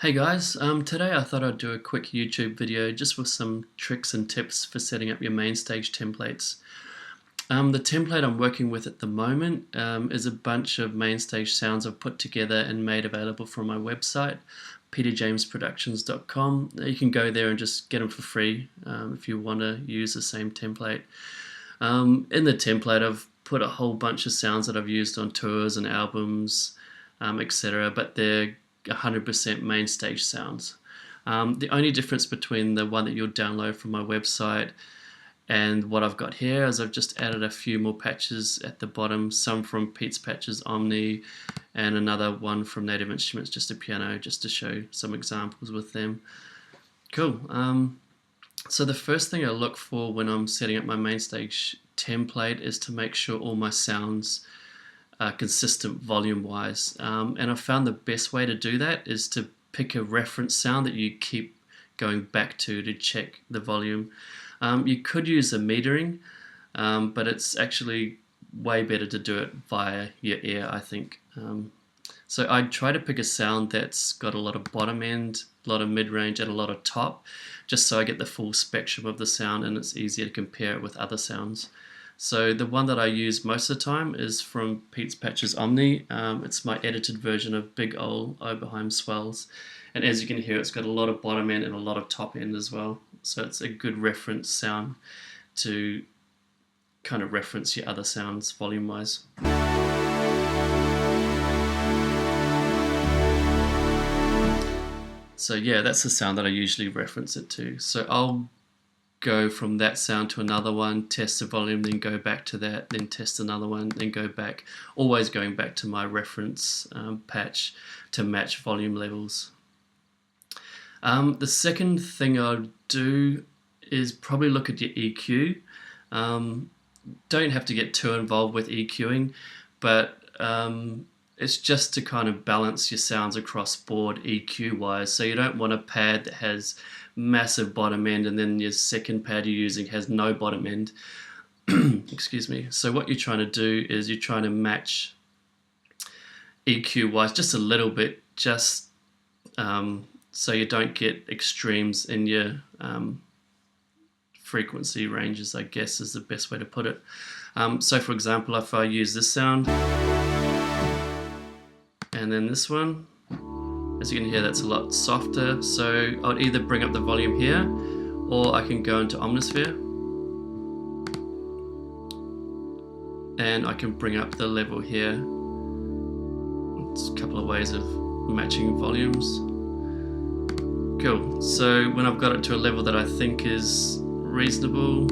Hey guys, today I thought I'd do a quick YouTube video just with some tricks and tips for setting up your MainStage templates. The template I'm working with at the moment is a bunch of MainStage sounds I've put together and made available from my website, peterjamesproductions.com. You can go there and just get them for free if you want to use the same template. In the template I've put a whole bunch of sounds that I've used on tours and albums, etc., but they're 100% MainStage sounds. The only difference between the one that you'll download from my website and what I've got here is I've just added a few more patches at the bottom, some from Pete's Patches Omni and another one from Native Instruments, just a piano, just to show some examples with them. Cool. So the first thing I look for when I'm setting up my MainStage template is to make sure all my sounds consistent volume wise, and I found the best way to do that is to pick a reference sound that you keep going back to check the volume. You could use a metering, but it's actually way better to do it via your ear, I think. So I try to pick a sound that's got a lot of bottom end, a lot of mid-range and a lot of top, just so I get the full spectrum of the sound and it's easier to compare it with other sounds. So the one that I use most of the time is from Pete's Patches Omni. It's my edited version of Big Ol' Oberheim Swells. And as you can hear, it's got a lot of bottom end and a lot of top end as well. So it's a good reference sound to kind of reference your other sounds volume-wise. So yeah, that's the sound that I usually reference it to. So I'll go from that sound to another one, test the volume, then go back to that, then test another one, then go back, always going back to my reference patch to match volume levels. The second thing I'll do is probably look at your EQ. Don't have to get too involved with EQing, but it's just to kind of balance your sounds across board EQ wise. So you don't want a pad that has massive bottom end and then your second pad you're using has no bottom end. Excuse me. So what you're trying to do is you're trying to match EQ wise just a little bit, just so you don't get extremes in your frequency ranges, I guess is the best way to put it. So for example, if I use this sound and then this one, as you can hear, that's a lot softer. So I'll either bring up the volume here or I can go into Omnisphere and I can bring up the level here. It's a couple of ways of matching volumes. Cool. So when I've got it to a level that I think is reasonable,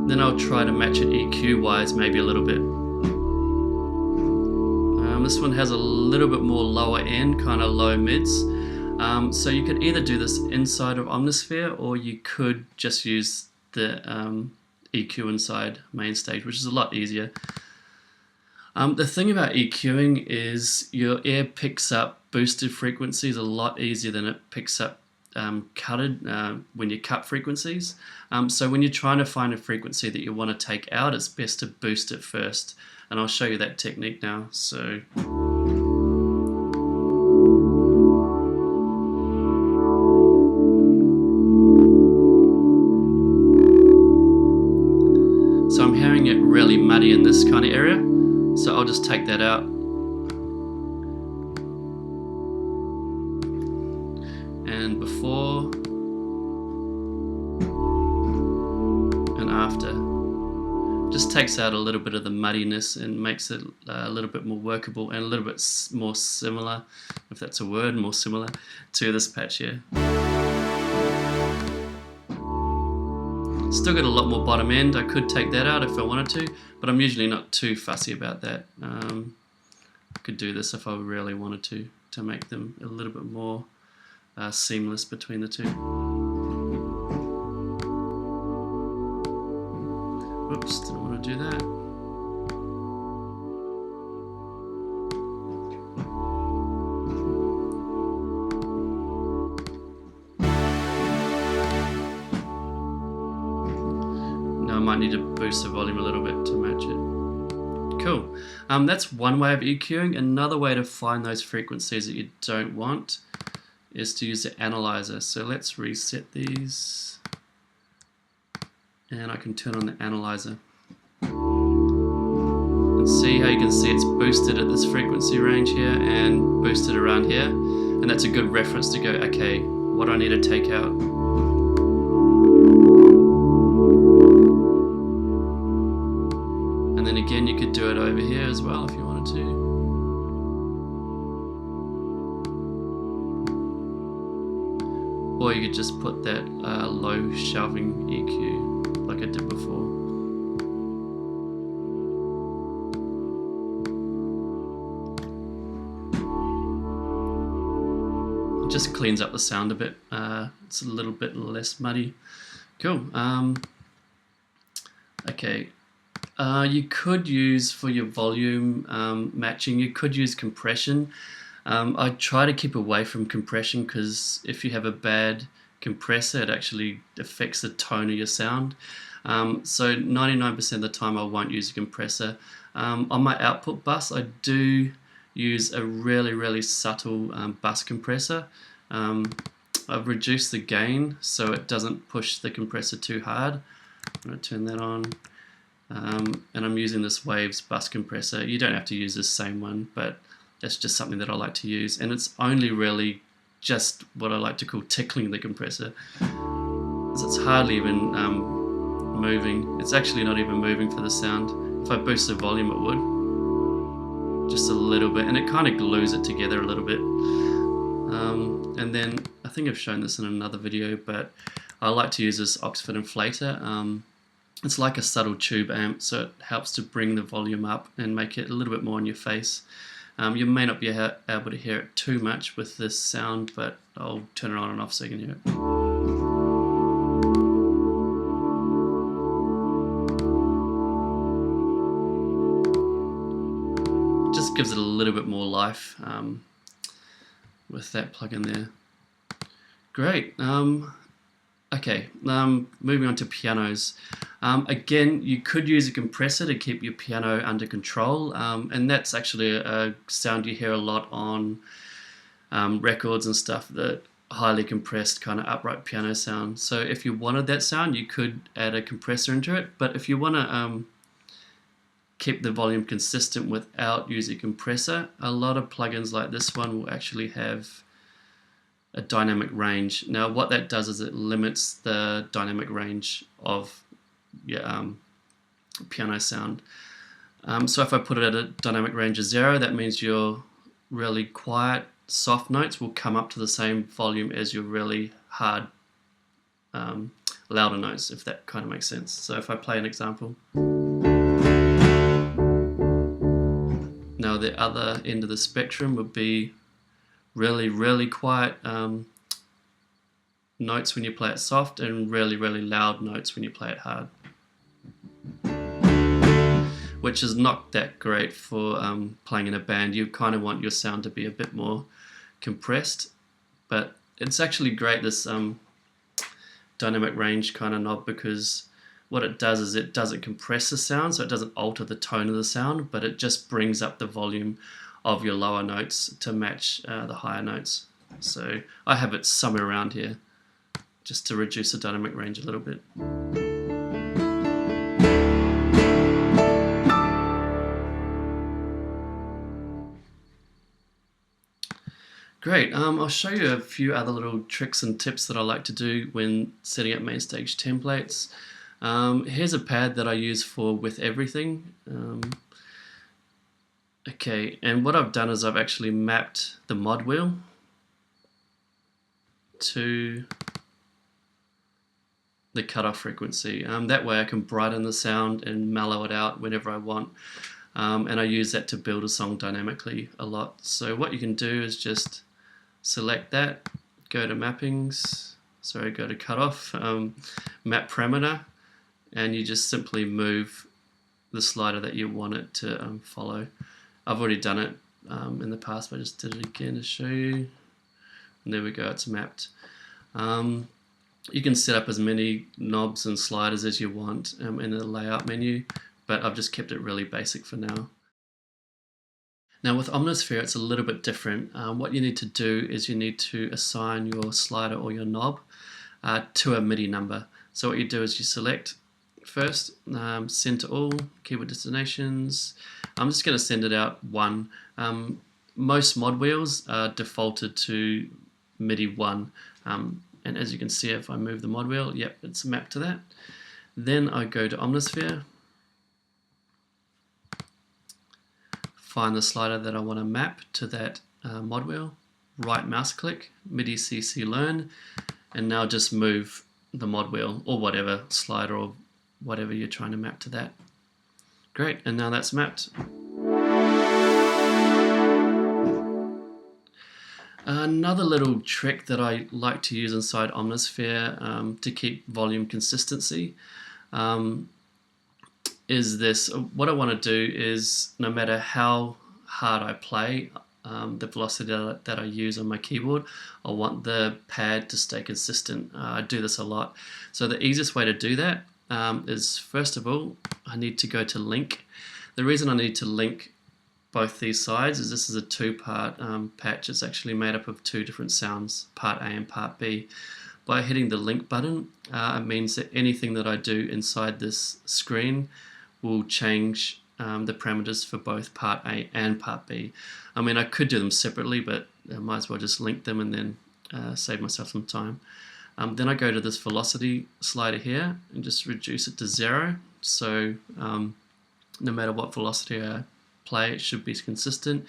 then I'll try to match it EQ wise maybe a little bit. This one has a little bit more lower end, kind of low mids. So you could either do this inside of Omnisphere or you could just use the EQ inside MainStage, which is a lot easier. The thing about EQing is your ear picks up boosted frequencies a lot easier than it picks up cutted when you cut frequencies. So when you're trying to find a frequency that you want to take out, it's best to boost it first. And I'll show you that technique now. So I'm hearing it really muddy in this kind of area. So I'll just take that out. And before and after, just takes out a little bit of the muddiness and makes it a little bit more workable and a little bit more similar, if that's a word, more similar to this patch here. Still got a lot more bottom end. I could take that out if I wanted to, but I'm usually not too fussy about that. I could do this if I really wanted to make them a little bit more seamless between the two. Whoops, didn't want to do that. might need to boost the volume a little bit to match it. Cool. That's one way of EQing. Another way to find those frequencies that you don't want is to use the analyzer. So let's reset these, and I can turn on the analyzer. And see how you can see it's boosted at this frequency range here and boosted around here. And that's a good reference to go, okay, what do I need to take out? And then again, you could do it over here as well if you wanted to. Or you could just put that low shelving EQ like I did before. It just cleans up the sound a bit. It's a little bit less muddy. Cool. Okay. You could use, for your volume matching, you could use compression. I try to keep away from compression because if you have a bad compressor, it actually affects the tone of your sound. So 99% of the time I won't use a compressor. On my output bus, I do use a really subtle bus compressor. I've reduced the gain so it doesn't push the compressor too hard. I'm going to turn that on. And I'm using this Waves bus compressor. You don't have to use this same one, but that's just something that I like to use, and it's only really just what I like to call tickling the compressor. So it's hardly even moving. It's actually not even moving for the sound. If I boost the volume, it would. Just a little bit, and it kind of glues it together a little bit. And then, I think I've shown this in another video, but I like to use this Oxford inflator. It's like a subtle tube amp, so it helps to bring the volume up and make it a little bit more in your face. You may not be able to hear it too much with this sound, but I'll turn it on and off so you can hear it. It just gives it a little bit more life with that plug-in there. Great. Okay, moving on to pianos. Again, you could use a compressor to keep your piano under control, and that's actually a sound you hear a lot on records and stuff, the highly compressed kind of upright piano sound. So if you wanted that sound, you could add a compressor into it, but if you want to keep the volume consistent without using a compressor, a lot of plugins like this one will actually have a dynamic range. Now what that does is it limits the dynamic range of your piano sound. So if I put it at a dynamic range of 0, that means your really quiet, soft notes will come up to the same volume as your really hard, louder notes, if that kind of makes sense. So if I play an example. Now the other end of the spectrum would be really quiet notes when you play it soft, and really loud notes when you play it hard, which is not that great for playing in a band. You kind of want your sound to be a bit more compressed, but it's actually great, this dynamic range kind of knob, because what it does is it doesn't compress the sound, so it doesn't alter the tone of the sound, but it just brings up the volume of your lower notes to match the higher notes. So I have it somewhere around here just to reduce the dynamic range a little bit. Great, I'll show you a few other little tricks and tips that I like to do when setting up MainStage templates. Here's a pad that I use for With Everything. Okay, and what I've done is I've actually mapped the mod wheel to the cutoff frequency. That way I can brighten the sound and mellow it out whenever I want. And I use that to build a song dynamically a lot. So what you can do is just select that, go to mappings, go to cutoff, map parameter, and you just simply move the slider that you want it to follow. I've already done it in the past, but I just did it again to show you. And there we go, it's mapped. You can set up as many knobs and sliders as you want in the layout menu, but I've just kept it really basic for now. Now with Omnisphere, it's a little bit different. What you need to do is you need to assign your slider or your knob to a MIDI number. So what you do is you select first, send to all, keyboard destinations. I'm just going to send it out 1. Most mod wheels are defaulted to MIDI 1. And as you can see, if I move the mod wheel, yep, it's mapped to that. Then I go to Omnisphere, find the slider that I want to map to that mod wheel, right mouse click, MIDI CC learn, and now just move the mod wheel or whatever slider or whatever you're trying to map to that. Great, and now that's mapped. Another little trick that I like to use inside Omnisphere to keep volume consistency is this. What I want to do is, no matter how hard I play, the velocity that I use on my keyboard, I want the pad to stay consistent. I do this a lot. So the easiest way to do that is, first of all, I need to go to link. The reason I need to link both these sides is this is a 2-part patch. It's actually made up of 2 different sounds, part A and part B. By hitting the link button, it means that anything that I do inside this screen will change the parameters for both part A and part B. I mean, I could do them separately, but I might as well just link them and then save myself some time. Then I go to this velocity slider here and just reduce it to 0. So no matter what velocity I play, it should be consistent.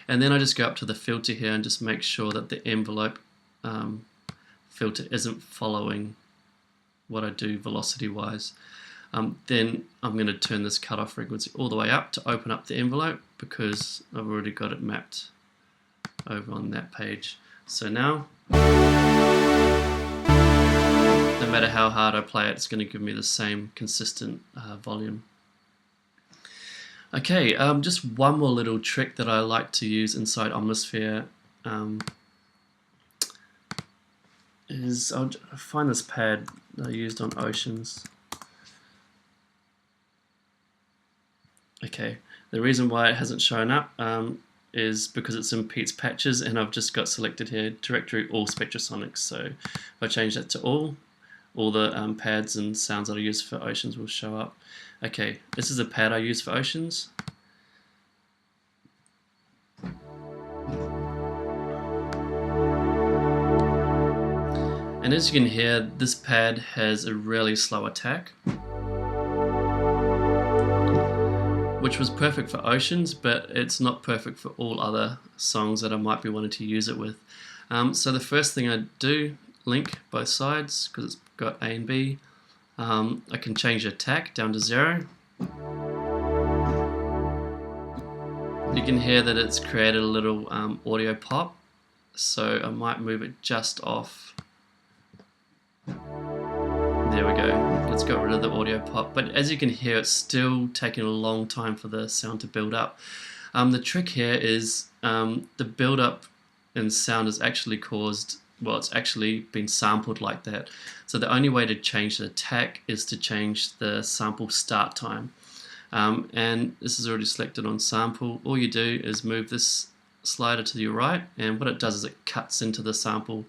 And then I just go up to the filter here and just make sure that the envelope filter isn't following what I do velocity wise. Then I'm going to turn this cutoff frequency all the way up to open up the envelope, because I've already got it mapped over on that page. So now, no matter how hard I play it, it's going to give me the same consistent volume. Okay, just one more little trick that I like to use inside Omnisphere is, I'll find this pad that I used on Oceans. Okay, the reason why it hasn't shown up is because it's in Pete's patches, and I've just got selected here directory all Spectrasonics. So if I change that to all the pads and sounds that I use for Oceans will show up. Okay, this is a pad I use for Oceans. And as you can hear, this pad has a really slow attack, which was perfect for Oceans, but it's not perfect for all other songs that I might be wanting to use it with. So the first thing I do, link both sides, because it's got A and B. I can change the attack down to 0. You can hear that it's created a little audio pop, so I might move it just off. There we go, it's got rid of the audio pop, but as you can hear, it's still taking a long time for the sound to build up. The trick here is the build up in sound is actually caused, well, it's actually been sampled like that. So the only way to change the attack is to change the sample start time. And this is already selected on sample. All you do is move this slider to your right, and what it does is it cuts into the sample,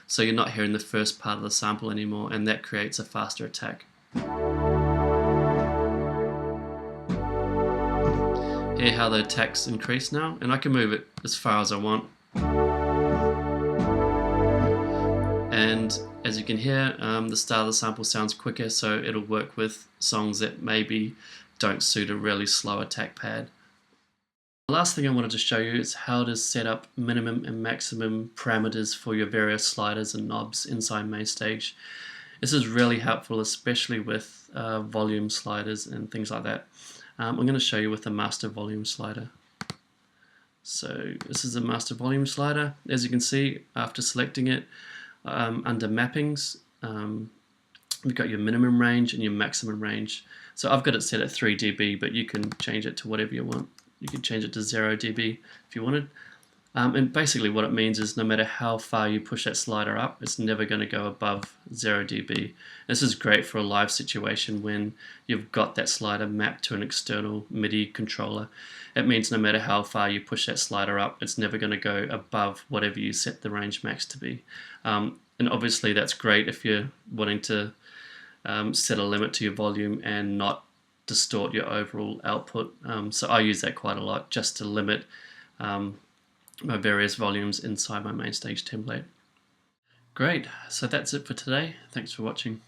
so you're not hearing the first part of the sample anymore, and that creates a faster attack. Hear how the attacks increase now, and I can move it as far as I want. And as you can hear, the start of the sample sounds quicker, so it'll work with songs that maybe don't suit a really slow attack pad. The last thing I wanted to show you is how to set up minimum and maximum parameters for your various sliders and knobs inside MainStage. This is really helpful, especially with volume sliders and things like that. I'm going to show you with the master volume slider. So this is a master volume slider. As you can see, after selecting it, under mappings, you've got your minimum range and your maximum range. So I've got it set at 3 dB, but you can change it to whatever you want. You can change it to 0 dB if you wanted. And basically what it means is no matter how far you push that slider up, it's never going to go above 0 dB. This is great for a live situation when you've got that slider mapped to an external MIDI controller. It means no matter how far you push that slider up, it's never going to go above whatever you set the range max to be. And obviously that's great if you're wanting to set a limit to your volume and not distort your overall output. So I use that quite a lot just to limit my various volumes inside my MainStage template. Great, so that's it for today. Thanks for watching.